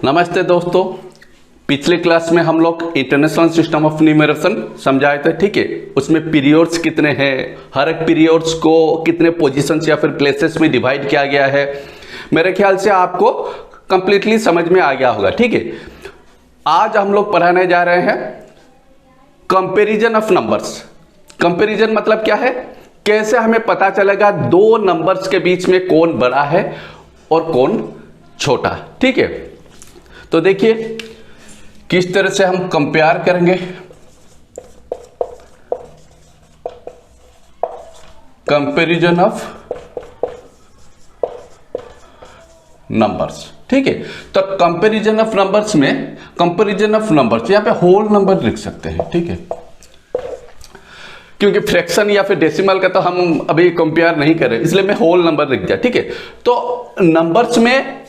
नमस्ते दोस्तों। पिछले क्लास में हम लोग इंटरनेशनल सिस्टम ऑफ न्यूमरेशन समझाए थे, ठीक है। उसमें पीरियड्स कितने हैं, हर एक पीरियड्स को कितने पोजीशंस या फिर प्लेसेस में डिवाइड किया गया है। मेरे ख्याल से आपको कंप्लीटली समझ में आ गया होगा, ठीक है। आज हम लोग पढ़ाने जा रहे हैं कंपैरिजन ऑफ नंबर्स। कंपैरिजन मतलब क्या है, कैसे हमें पता चलेगा दो नंबर्स के बीच में कौन बड़ा है और कौन छोटा, ठीक है। तो देखिए किस तरह से हम कंपेयर करेंगे। कंपैरिजन ऑफ नंबर्स, ठीक है। तो कंपैरिजन ऑफ नंबर्स में कंपैरिजन ऑफ नंबर्स यहां पे होल नंबर लिख सकते हैं, ठीक है, क्योंकि फ्रैक्शन या फिर डेसिमल का तो हम अभी कंपेयर नहीं कर रहे, इसलिए मैं होल नंबर लिख दिया, ठीक है। तो नंबर्स में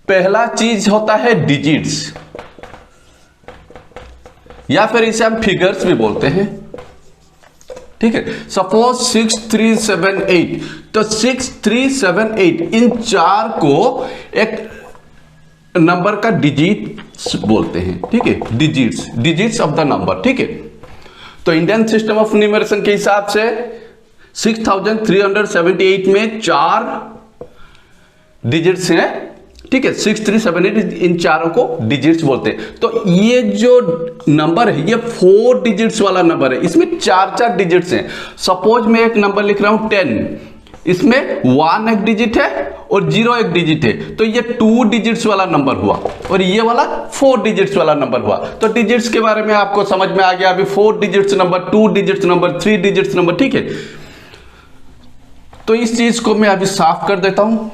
पहला चीज होता है डिजिट्स, या फिर इसे हम फिगर्स भी बोलते हैं, ठीक है। सपोज 6 3 7 8, तो 6 3 7 8 इन चार को एक नंबर का डिजिट्स बोलते हैं, ठीक है। डिजिट्स ऑफ द नंबर, ठीक है। तो इंडियन सिस्टम ऑफ न्यूमरेशन के हिसाब से 6378 में चार डिजिट्स हैं, ठीक है। 6 3 7 8 इन चारों को डिजिट्स बोलते हैं। तो ये जो नंबर है ये 4 डिजिट्स वाला नंबर है, इसमें चार चार डिजिट्स हैं। सपोज मैं एक नंबर लिख रहा हूं 10, इसमें 1 एक डिजिट है और 0 एक डिजिट है, तो ये 2 डिजिट्स वाला नंबर हुआ और ये वाला 4 डिजिट्स वाला नंबर हुआ। तो डिजिट्स के बारे में आपको समझ में आ गया अभी। 4 digits number, 2 digits number, 3 digits number, ठीक है। तो इस चीज को मैं अभी साफ कर देता हूं।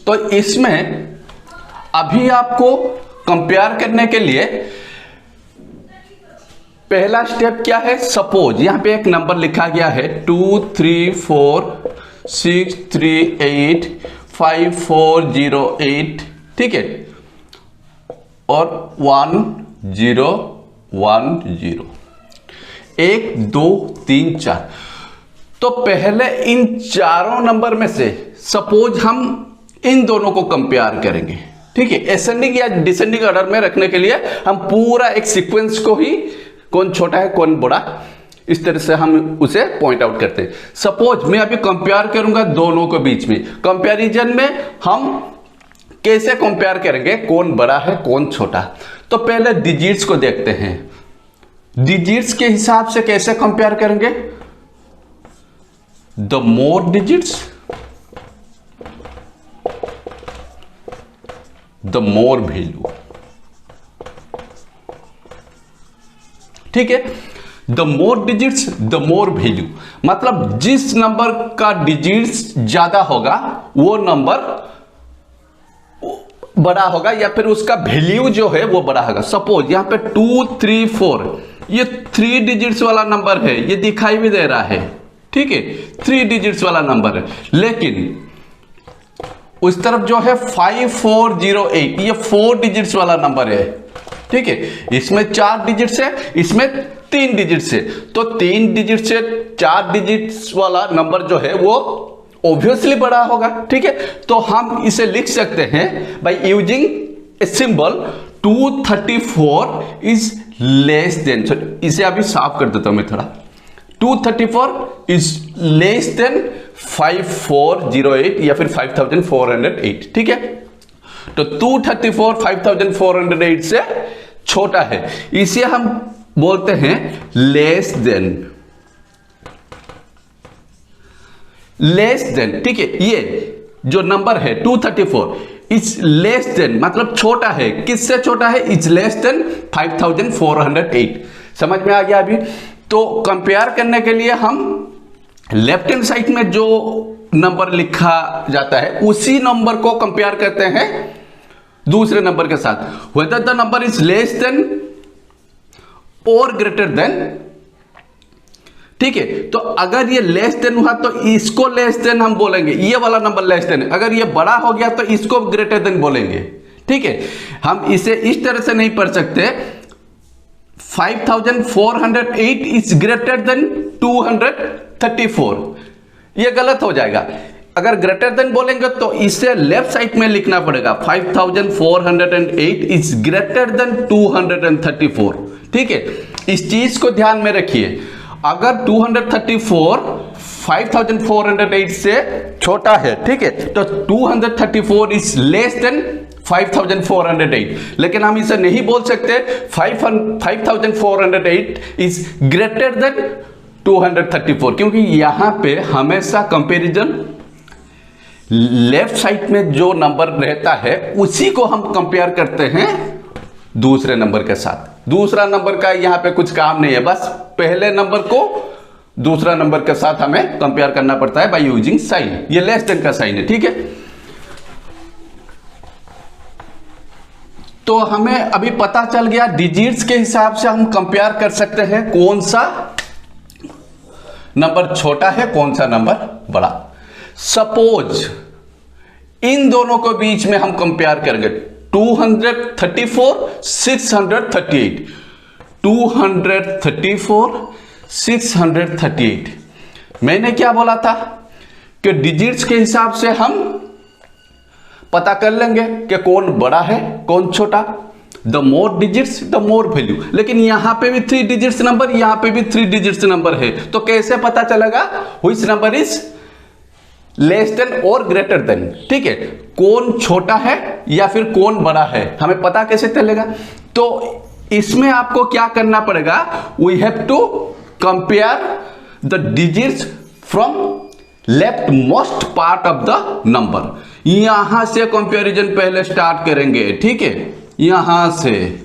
तो इसमें अभी आपको कंपेयर करने के लिए पहला स्टेप क्या है, सपोज यहां पे एक नंबर लिखा गया है 2 3 4 6 3 8 5 4 0 8, ठीक है, और 1 0 1 0 1 2 3 4। तो पहले इन चारों नंबर में से सपोज हम इन दोनों को कंपेयर करेंगे, ठीक है। एसेंडिंग या डिसेंडिंग ऑर्डर में रखने के लिए हम पूरा एक सीक्वेंस को ही, कौन छोटा है कौन बड़ा, इस तरह से हम उसे पॉइंट आउट करते हैं। सपोज मैं अभी कंपेयर करूंगा दोनों के बीच में। कंपैरिजन में हम कैसे कंपेयर करेंगे कौन बड़ा है कौन छोटा। तो पहले डिजिट्स को देखते हैं। डिजिट्स के हिसाब से कैसे कंपेयर करेंगे, the more digits the more value, ठीक है। The more digits the more value मतलब जिस नंबर का डिजिट्स ज्यादा होगा वो नंबर बड़ा होगा या फिर उसका वैल्यू जो है वो बड़ा होगा। सपोज यहां पे 2 3 4 ये 3 डिजिट्स वाला नंबर है, ये दिखाई भी दे रहा है, ठीक है, 3 डिजिट्स वाला नंबर है। लेकिन उस तरफ जो है 5 4 0 8 ये 4 डिजिट्स वाला नंबर है, ठीक है। इसमें 4 डिजिट्स है, इसमें 3 डिजिट्स है। तो 3 डिजिट से 4 डिजिट्स वाला नंबर जो है वो ऑब्वियसली बड़ा होगा, ठीक है। तो हम इसे लिख सकते हैं by using a symbol 234 is less then. इसे अभी साफ कर देता हूं मैं थोड़ा। 234 इज लेस देन 5408 या फिर 5408, ठीक है। तो 234 5408 से छोटा है, इसे हम बोलते हैं लेस देन। लेस देन, ठीक है। ये जो नंबर है 234 इज लेस देन मतलब छोटा है, किससे छोटा है, इज लेस देन 5408। समझ में आ गया अभी। तो कंपेयर करने के लिए हम लेफ्ट हैंड साइड में जो नंबर लिखा जाता है उसी नंबर को कंपेयर करते हैं दूसरे नंबर के साथ, whether the number is less than or greater than, ठीक है। तो अगर ये लेस देन हुआ तो इसको लेस देन हम बोलेंगे, ये वाला नंबर लेस देन। अगर ये बड़ा हो गया तो इसको ग्रेटर देन बोलेंगे, ठीक है। हम इसे इस तरह से नहीं पढ़ सकते 5408 इज ग्रेटर देन 234, ये गलत हो जाएगा। अगर ग्रेटर देन बोलेंगे तो इसे लेफ्ट साइड में लिखना पड़ेगा 5408 इज ग्रेटर देन 234। ठीक है, इस चीज को ध्यान में रखिए। अगर 234 5408 से छोटा है, ठीक है, तो 234 इज लेस देन 5408, लेकिन हम इसे नहीं बोल सकते 5408 इज ग्रेटर देन 234, क्योंकि यहां पे हमेशा कंपैरिजन लेफ्ट साइड में जो नंबर रहता है उसी को हम कंपेयर करते हैं दूसरे नंबर के साथ। दूसरा नंबर का यहां पे कुछ काम नहीं है, बस पहले नंबर को दूसरा नंबर के साथ हमें कंपेयर करना पड़ता है बाय यूजिंग साइन। ये लेस देन का साइन है, ठीक है। तो हमें अभी पता चल गया डिजिट्स के हिसाब से हम कंपेयर कर सकते हैं कौन सा नंबर छोटा है, कौन सा नंबर बड़ा। सपोज इन दोनों के बीच में हम कंपेयर करेंगे 234 638, 234 638। मैंने क्या बोला था कि डिजिट्स के हिसाब से हम पता कर लेंगे कि कौन बड़ा है कौन छोटा। The more digits the more value. लेकिन यहां पे भी 3 डिजिट्स नंबर, यहां पे भी 3 डिजिट्स नंबर है, तो कैसे पता चलेगा which number is less then और ग्रेटर देन। ठीक है, कौन छोटा है या फिर कौन बड़ा है, हमें पता कैसे चलेगा। तो इसमें आपको क्या करना पड़ेगा, we have to compare the digits from left most part of the number. यहां से कंपैरिजन पहले स्टार्ट करेंगे, ठीक है। यहां से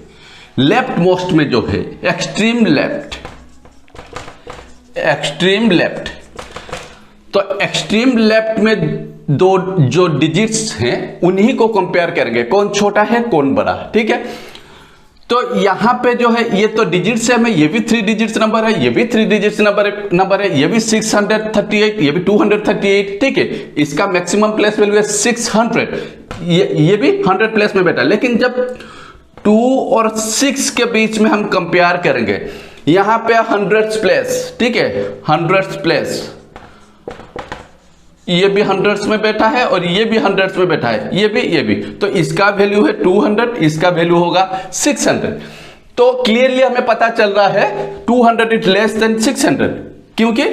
लेफ्ट मोस्ट में जो है एक्सट्रीम लेफ्ट, एक्सट्रीम लेफ्ट, तो एक्सट्रीम लेफ्ट में दो जो डिजिट्स हैं उन्हीं को कंपेयर करेंगे, कौन छोटा है कौन बड़ा, ठीक है। तो यहां पे जो है ये तो डिजिट्स है, में ये भी 3 डिजिट्स नंबर है, ये भी 3 डिजिट्स नंबर है, ये भी 638, ये भी 238, ठीक है। इसका मैक्सिमम प्लेस वैल्यू है 600, ये भी 100 प्लेस में बैठा। लेकिन जब 2 और 6 के बीच में हम कंपेयर करेंगे, यहां पे 100 प्लेस, ठीक है, 100 प्लेस, ये भी 100 में बैठा है और ये भी 100 में बैठा है, ये भी। तो इसका वैल्यू है 200, इसका वैल्यू होगा 600। तो क्लियरली हमें पता चल रहा है 200 इज लेस देन 600, क्योंकि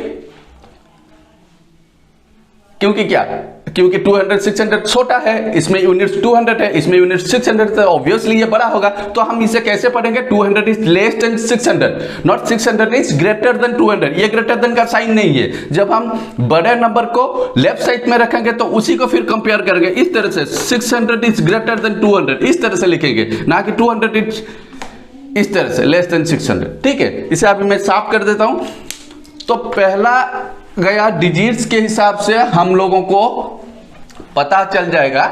क्या, क्योंकि 200 600 छोटा है, इसमें यूनिट्स 200 है, इसमें यूनिट्स 600 है, ऑब्वियसली ये बड़ा होगा। तो हम इसे कैसे पढ़ेंगे, 200 is less then 600, not 600 is greater than 200। ये ग्रेटर देन का साइन नहीं है। जब हम बड़े नंबर को लेफ्ट साइड में रखेंगे तो उसी को फिर कंपेयर करेंगे इस तरह से, 600 इज ग्रेटर देन 200, इस तरह से लिखेंगे, ना कि 200 इज इस तरह से लेस देन 600, ठीक है। इसे अभी मैं साफ कर देता हूं। तो पहला गया डिजिट्स के हिसाब से हम लोगों को पता चल जाएगा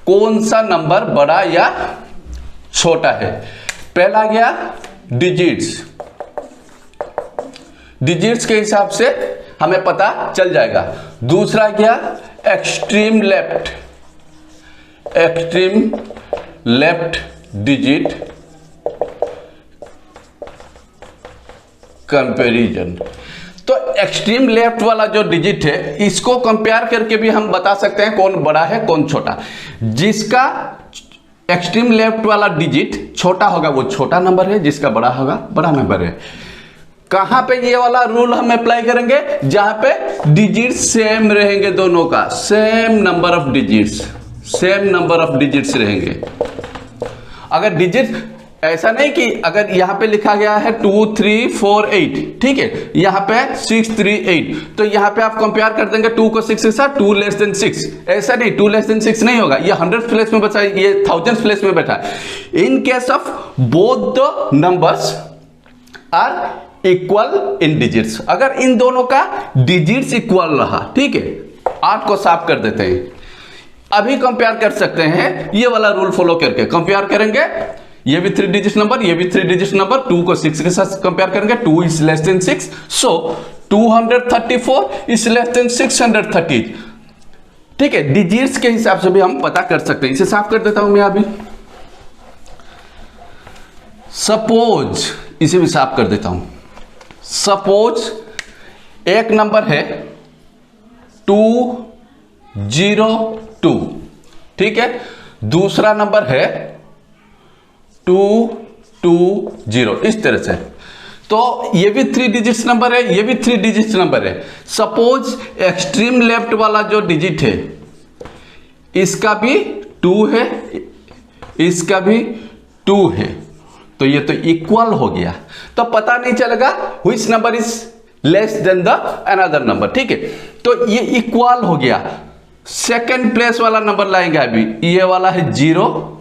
कौन सा नंबर बड़ा या छोटा है। पहला गया डिजिट्स, डिजिट्स के हिसाब से हमें पता चल जाएगा। दूसरा गया extreme left, extreme left digit comparison. तो एक्सट्रीम लेफ्ट वाला जो डिजिट है इसको कंपेयर करके भी हम बता सकते हैं कौन बड़ा है कौन छोटा। जिसका एक्सट्रीम लेफ्ट वाला डिजिट छोटा होगा वो छोटा नंबर है, जिसका बड़ा होगा बड़ा नंबर है। कहां पे ये वाला रूल हम अप्लाई करेंगे, जहां पे डिजिट सेम रहेंगे, दोनों का same number of digits, same number of digits रहेंगे। अगर डिजिट ऐसा नहीं कि अगर यहां पे लिखा गया है 2 3 4 8, ठीक है, यहां पे 6 3 8, तो यहां पे आप कंपेयर कर देंगे 2 को 6 के साथ, 2 लेस देन 6। ऐसा नहीं, 2 लेस देन 6 नहीं होगा, ये 100 प्लेस में बचा है, ये 1000 प्लेस में बैठा है। In case of both the numbers are equal in digits, अगर इन दोनों का डिजिट्स इक्वल रहा, ठीक है, 8 को साफ कर देते हैं। अभी कंपेयर कर सकते हैं ये वाला रूल फॉलो करके, कंपेयर करेंगे, ये भी 3 डिजिट नंबर, ये भी 3 डिजिट नंबर, 2 को 6 के साथ कंपेयर करेंगे, 2 is less then 6, so 234 is less then 630, ठीक है। डिजिट्स के हिसाब से भी हम पता कर सकते हैं। इसे साफ कर देता हूं मैं अभी। सपोज, इसे भी साफ कर देता हूं। सपोज एक नंबर है 202, ठीक है। दूसरा नंबर है 220, इस तरह से। तो ये भी 3 डिजिट्स नंबर है, ये भी 3 डिजिट्स नंबर है। सपोज एक्सट्रीम लेफ्ट वाला जो डिजिट है इसका भी 2 है, इसका भी 2 है, तो ये तो इक्वल हो गया। तो पता नहीं चलेगा which number is less than the another number, ठीक है। तो ये इक्वल हो गया। सेकंड प्लेस वाला नंबर लाएंगे अभी, ये वाला है 0,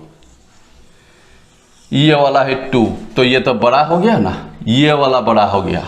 ये वाला है 2, तो ये तो बड़ा हो गया ना, ये वाला बड़ा हो गया,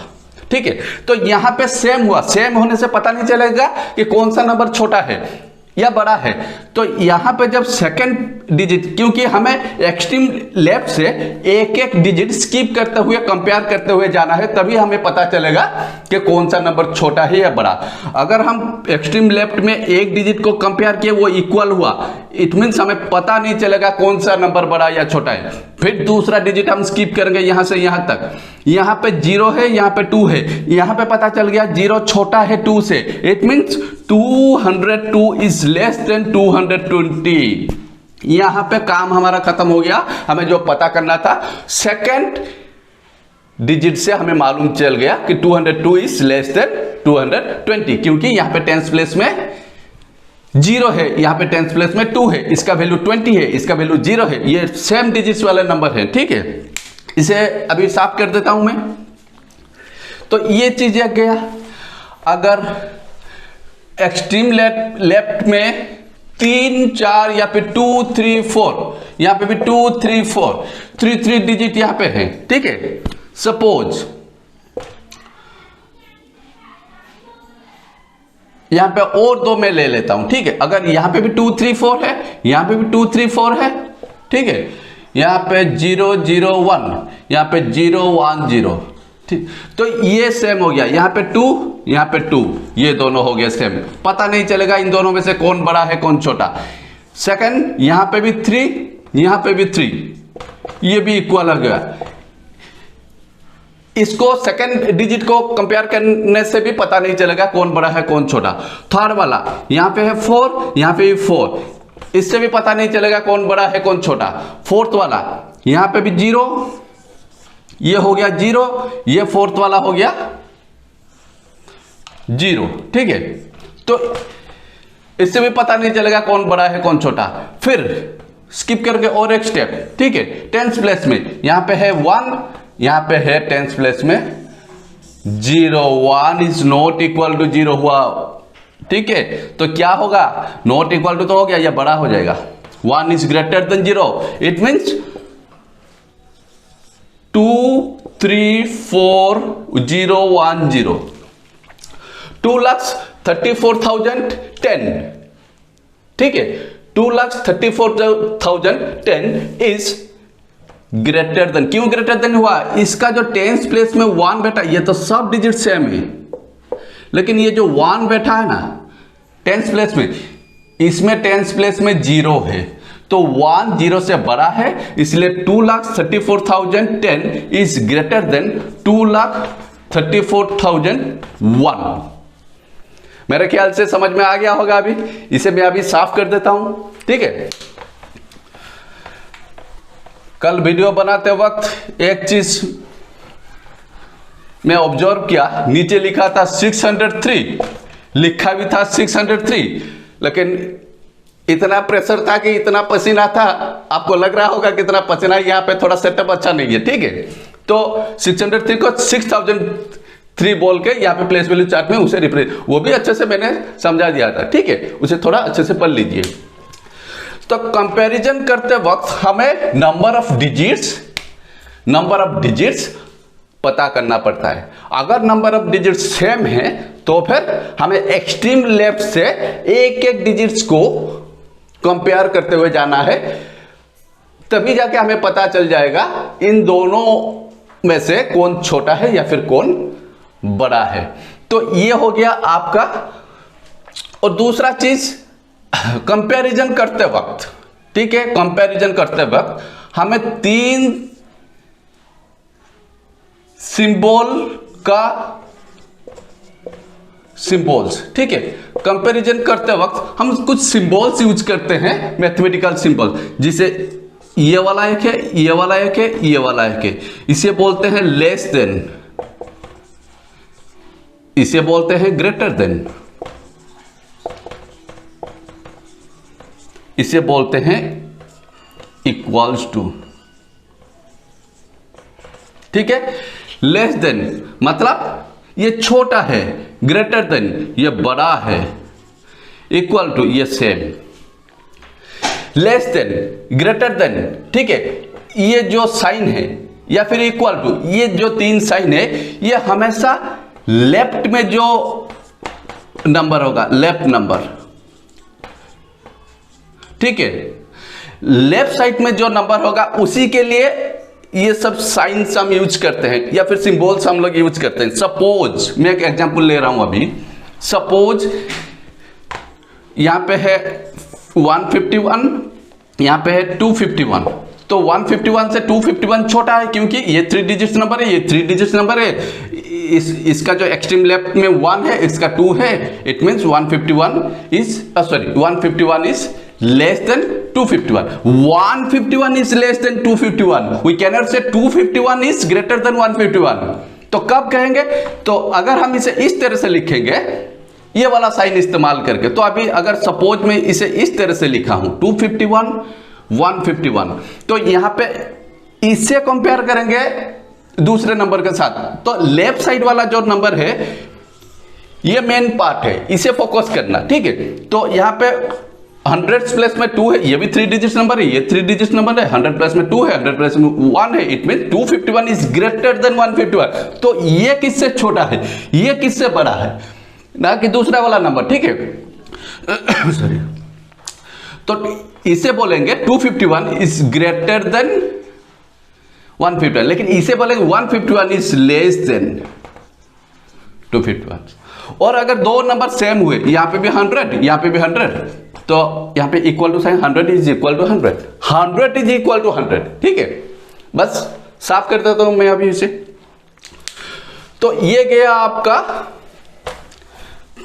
ठीक है। तो यहां पे सेम हुआ, सेम होने से पता नहीं चलेगा कि कौन सा नंबर छोटा है या बड़ा है। तो यहां पे जब सेकंड डिजिट, क्योंकि हमें एक्सट्रीम लेफ्ट से एक एक डिजिट स्किप करते हुए कंपेयर करते हुए जाना है, तभी हमें पता चलेगा कि कौन सा नंबर छोटा है या बड़ा। अगर हम एक्सट्रीम लेफ्ट में एक डिजिट को कंपेयर किए, वो इक्वल हुआ, इट मीन्स हमें पता नहीं चलेगा कौन सा नंबर बड़ा या छोटा है। फिर दूसरा डिजिट हम स्किप करेंगे यहां से यहां तक, यहां पे 0 है, यहां पे 2 है, यहां पे पता चल गया 0 छोटा है 2 से, it means 202 is less then 220। यहां पे काम हमारा खत्म हो गया। हमें जो पता करना था सेकंड डिजिट से हमें मालूम चल गया कि 202 इज लेस देन 220, क्योंकि यहां पे टेंस प्लेस में 0 है, यहां पे टेंस प्लेस में 2 है, इसका वैल्यू 20 है, इसका वैल्यू 0 है, ये सेम डिजिट्स वाले नंबर है, ठीक है। इसे अभी साफ कर देता हूं मैं। तो ये चीज गया। अगर एक्सट्रीम लेफ्ट में 3, 4 या फिर 2, 3, 4, यहां पे भी 2, 3, 4, 3 डिजिट यहां पे है, ठीक है। सपोज यहां पे और 2 मैं ले लेता हूं, ठीक है। अगर यहां पे भी 2, 3, 4 है, यहां पे भी 2, 3, 4 है, ठीक है। यहां पे 0, 0, 1, यहां पे 0, 1, 0, ठीक। तो ये सेम हो गया, यहां पे 2, यहां पे 2, ये दोनों हो गए सेम। पता नहीं चलेगा इन दोनों में से कौन बड़ा है कौन छोटा। सेकंड, यहां पे भी 3, यहां पे भी 3, ये भी इक्वल हो गया। इसको सेकंड डिजिट को कंपेयर करने से भी पता नहीं चलेगा कौन बड़ा है कौन छोटा। थर्ड वाला यहां पे है 4, यहां पे भी 4, इससे भी पता नहीं चलेगा कौन बड़ा है कौन छोटा। फोर्थ वाला यहां पे भी 0, ये हो गया 0, ये फोर्थ वाला हो गया 0, ठीक है। तो इससे भी पता नहीं चलेगा कौन बड़ा है कौन छोटा। फिर स्किप करके और एक स्टेप, ठीक है। टेंस प्लेस में यहां पे है 1, यहां पे है टेंस प्लेस में 0, 1 इज नॉट इक्वल टू 0 हुआ, ठीक है। तो क्या होगा, नॉट इक्वल टू तो हो गया, यह बड़ा हो जाएगा। 1 is greater than 0, it means 2, 3, 4, 0, 1, 0, 2,34,010, ठीक है। 2,34,010 इज ग्रेटर देन, क्यों ग्रेटर देन हुआ, इसका जो टेंस प्लेस में 1 बैठा, ये तो सब डिजिट सेम है, लेकिन ये जो 1 बैठा है ना टेंस प्लेस में, इसमें टेंस प्लेस में 0 है, तो 1 0 से बड़ा है, इसलिए 2,34,010 इज ग्रेटर देन 2,34,001। मेरे ख्याल से समझ में आ गया होगा। अभी इसे मैं अभी साफ कर देता हूं, ठीक है। कल वीडियो बनाते वक्त एक चीज मैं ऑब्जर्व किया, नीचे लिखा था 603, लिखा भी था 603, लेकिन इतना प्रेशर था कि इतना पसीना था, आपको लग रहा होगा कितना पसीना, यहाँ पे थोड़ा सेटअप अच्छा नहीं है, ठीक है। तो 603 को 6003 बोल के यहाँ पे प्लेस वैल्यू चार्ट में उसे रिप्रेजेंट, वो भी अच्छे से मैंने समझा दिया था, ठीक है। उसे थोड़ा अच्छे से पढ़ लीजिए। तो कंपैरिजन करते वक्त हमें नंबर ऑफ डिजिट्स पता करना पड़ता है। अगर नंबर ऑफ डिजिट्स सेम है तो फिर हमें एक्सट्रीम लेफ्ट से एक एक डिजिट्स को कंपेयर करते हुए जाना है, तभी जाके हमें पता चल जाएगा इन दोनों में से कौन छोटा है या फिर कौन बड़ा है। तो ये हो गया आपका। और दूसरा चीज कंपैरिजन करते वक्त, ठीक है, कंपैरिजन करते वक्त हमें 3 सिंबल का सिंबल्स, ठीक है। कंपैरिजन करते वक्त हम कुछ सिंबल्स यूज करते हैं, मैथमेटिकल सिंबल, जिसे ये वाला एक है, ये वाला एक है, ये वाला एक है। इसे बोलते हैं लेस देन, इसे बोलते हैं ग्रेटर देन, इसे बोलते हैं इक्वल्स टू, ठीक है। लेस देन मतलब ये छोटा है, ग्रेटर देन ये बड़ा है, इक्वल टू ये same. Less than, greater than, ठीक है, ये जो साइन है या फिर इक्वल टू, ये जो तीन साइन है ये हमेशा लेफ्ट में जो नंबर होगा, लेफ्ट नंबर, ठीक है, लेफ्ट साइड में जो नंबर होगा उसी के लिए ये सब साइंस हम यूज करते हैं या फिर सिंबल्स हम लोग यूज करते हैं। सपोज मैं एक एग्जांपल ले रहा हूं अभी, सपोज यहां पे है 151, यहां पे है 251, तो 151 से 251 छोटा है क्योंकि ये 3 डिजिट्स नंबर है, ये 3 डिजिट्स नंबर है, इसका जो एक्सट्रीम लेफ्ट में 1 है, इसका 2 है, it means 151 is less than 251. 151 is less than 251. We cannot say 251 is greater than 151. तो कब कहेंगे? तो अगर हम इसे इस तरह से लिखेंगे, ये वाला साइन इस्तेमाल करके, तो अभी अगर सपोज मैं इसे इस तरह से लिखा हूं 251 151, तो यहां पे इससे कंपेयर करेंगे दूसरे नंबर के साथ, तो लेफ्ट साइड वाला जो नंबर है ये मेन पार्ट है, इसे फोकस करना, ठीक है। तो यहां पे 100 प्लस में 2 है, ये भी 3 डिजिट नंबर है, ये 3 डिजिट नंबर है, 100 प्लस में 2 है, 100 प्लस में 1 है, it mean 251 is greater than 151। तो ये किससे छोटा है, ये किससे बड़ा है, ना कि दूसरा वाला नंबर, ठीक है। सॉरी, तो इसे बोलेंगे 251 इज ग्रेटर देन 151, लेकिन इसे बोलेंगे 151 इज लेस देन 251। और अगर दो नंबर सेम हुए, यहां पे भी 100, यहां पे भी 100, तो यहां पे equal to sign 100 is equal to 100, 100 is equal to 100, ठीक है। बस साफ कर देता हूं मैं अभी इसे। तो ये गया आपका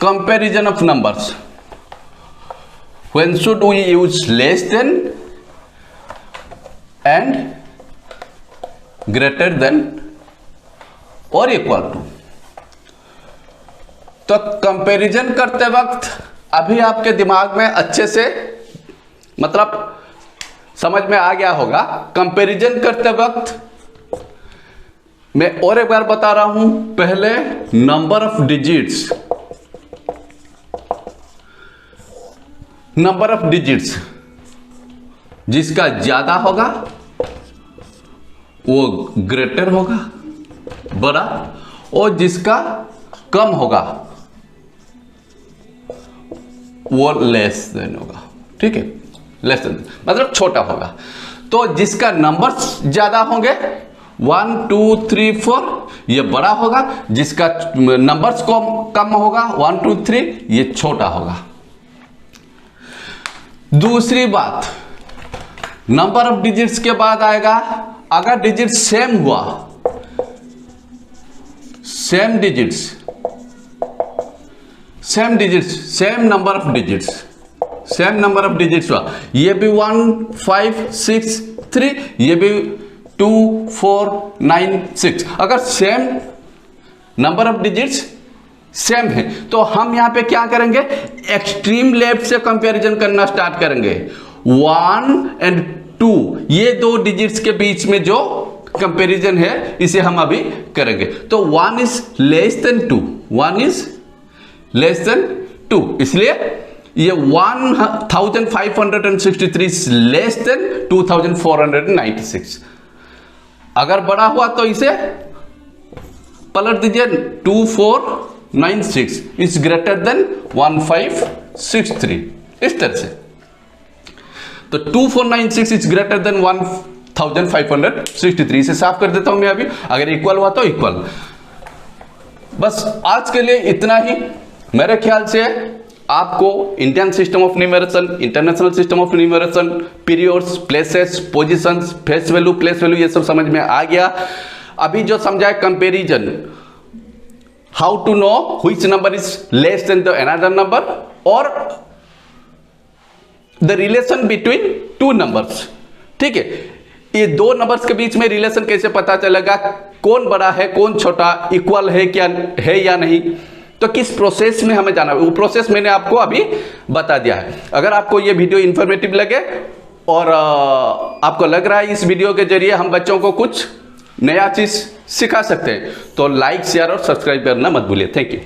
comparison of numbers. When should we use less than and greater than और इक्वल टू। तो कंपैरिजन करते वक्त अभी आपके दिमाग में अच्छे से मतलब समझ में आ गया होगा। कंपैरिजन करते वक्त मैं और एक बार बता रहा हूं, पहले number of digits, number of digits जिसका ज्यादा होगा वो ग्रेटर होगा, बड़ा, और जिसका कम होगा वो लेस देन होगा, ठीक है। लेस देन मतलब छोटा होगा। तो जिसका नंबर्स ज्यादा होंगे 1 2 3 4 ये बड़ा होगा, जिसका नंबर्स कम होगा 1 2 3 ये छोटा होगा। दूसरी बात, नंबर ऑफ डिजिट्स के बाद आएगा, अगर डिजिट सेम हुआ, same digits, same digits, same number of digits, same number of digits हुआ, ये भी 1 5 6 3, ये भी 2 4 9 6, अगर same number of digits same है तो हम यहां पे क्या करेंगे, एक्सट्रीम लेफ्ट से कंपैरिजन करना स्टार्ट करेंगे। 1 एंड 2 ये दो डिजिट्स के बीच में जो कंपैरिजन है इसे हम अभी करेंगे। तो 1 is less then 2, 1 is less then 2, इसलिए ये 1563 लेस देन 2496। अगर बड़ा हुआ तो इसे पलट दीजिए, 2496 इज ग्रेटर देन 1563, इस तरह से। तो 2496 इज ग्रेटर देन 1563, इसे साफ कर देता हूं मैं अभी। अगर इक्वल हुआ तो इक्वल। बस आज के लिए इतना ही। मेरे ख्याल से आपको Indian system of numeration, international system of numeration, periods, places, positions, face value, place value, ये सब समझ में आ गया। अभी जो समझा है comparison, how to know which number is less than the another number, और the relation between two numbers. ठीक है, ये दो नंबर्स के बीच में रिलेशन कैसे पता चलेगा, कौन बड़ा है कौन छोटा, इक्वल है क्या है या नहीं, तो किस प्रोसेस में हमें जाना है, वो प्रोसेस मैंने आपको अभी बता दिया है। अगर आपको ये वीडियो इंफॉर्मेटिव लगे और आपको लग रहा है इस वीडियो के जरिए हम बच्चों को कुछ नया चीज सिखा सकते हैं, तो लाइक शेयर और सब्सक्राइब करना मत भूलिए। Thank you.